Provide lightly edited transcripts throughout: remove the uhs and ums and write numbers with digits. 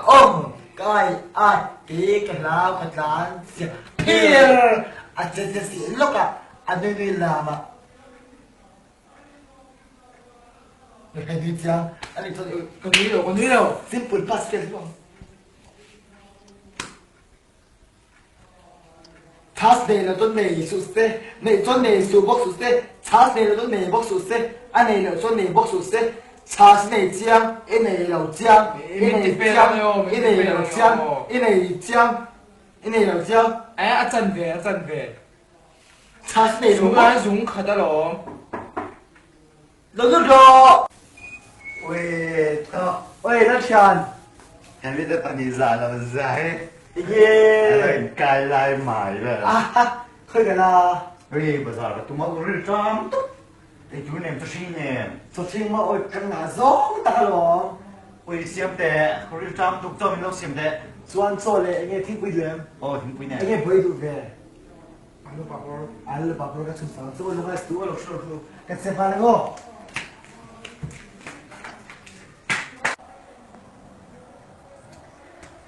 ông cái ai kỹ cái lao cái lán here anh sẽ xỉn lúc anh đi làm hay đi chăng anh đi thôi con đi đâu simple past tense luôn past này là tôi này số xe này tôi này số bốc số xe past này là tôi này bốc số xe anh này là tôi này bốc số xe past này chăng anh này là chăng anh này chăng anh này là chăng anh này chăng anh này là chăng à chân về past này dùng cái dùng khá đó rồi rồi rồi ôi nó tròn em biết được anh già là dài yeah anh cài lại mãi rồi khơi cái là ôi bây giờ tụi nó rửa tròn thì chú nem tôi xin nè số tiền mà ôi căn nhà gió ta rồi ôi xem tệ rửa tròn tụi tôi mình đâu xem tệ Chuan cho lệ anh nghe thích quý lắm ồ thằng quý nè anh nghe bơi được về alo 알로 바로 같은 사람 또 올라가 있어 또 올라가 같이 하는 거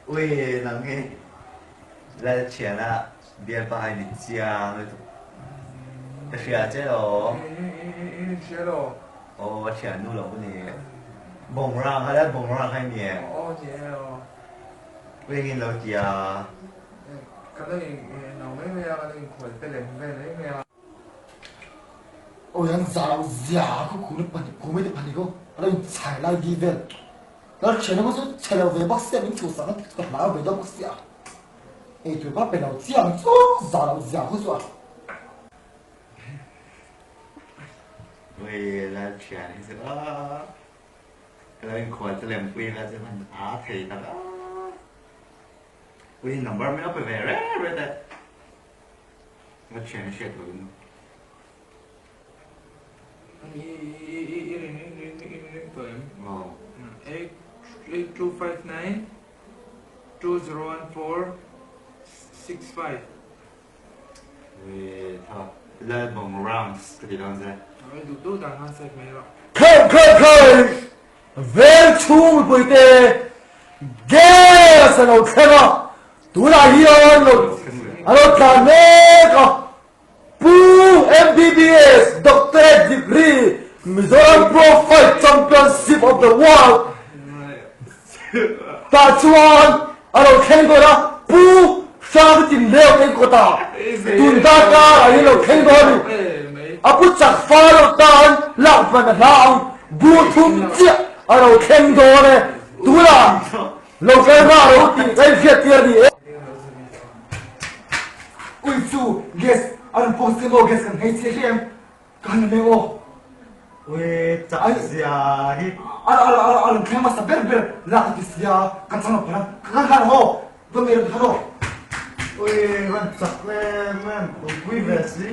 ôi làm nghe là chuyện à biết bài đi chiang rồi tụi chuyện chứ đâu chế độ ồ chuyện nu là cái gì bông rang hay là bông rang hay nhỉ chế độ quên nghe lâu chưa cái đó nó mấy cái này khỏi phải làm về đấy mấy 오, 양 사람 야, 그 고메디 판이고, 그럼 잘 나기 돼. 나 쟤는 무슨 쟤는 왜 박스야? 민 조사가 나 왜 더 박스야? 이 둘바 배나 지양 저 사람 야, 그 좋아. ôi là chuyện thì sẽ cái khỏi sẽ làm quên là sẽ mình thì là ôi number mới up về rồi đấy là chuyện rồi Oh. 8259 2014 65. ôi thôi lên vòng rounds cái gì đó ra đủ đàn han sẽ mấy rồi. khơi vel chung bồi tê ghê sao nó thế mà tú là hiền rồi alo cả mẹ có pu MBBS doctorate degree Mizoram Pro Fight Championship of the World ta chuan alo khen ko da pu sang tin leo khen ko ta tun ta ka ai lo khen ko ni apu chak fa lo tan lak ban lang bu thum chia alo khen ko ne tu la lo khen ra ro ti kai phiat tia ni ui chu guess an possible guess kan hei che hem kan me o ôi chả gì à hi 알그냥 맞다 베르베르 라디스야 간장어 바람 그간 호 너 메르 하로 ôi con chặt lên quý về xí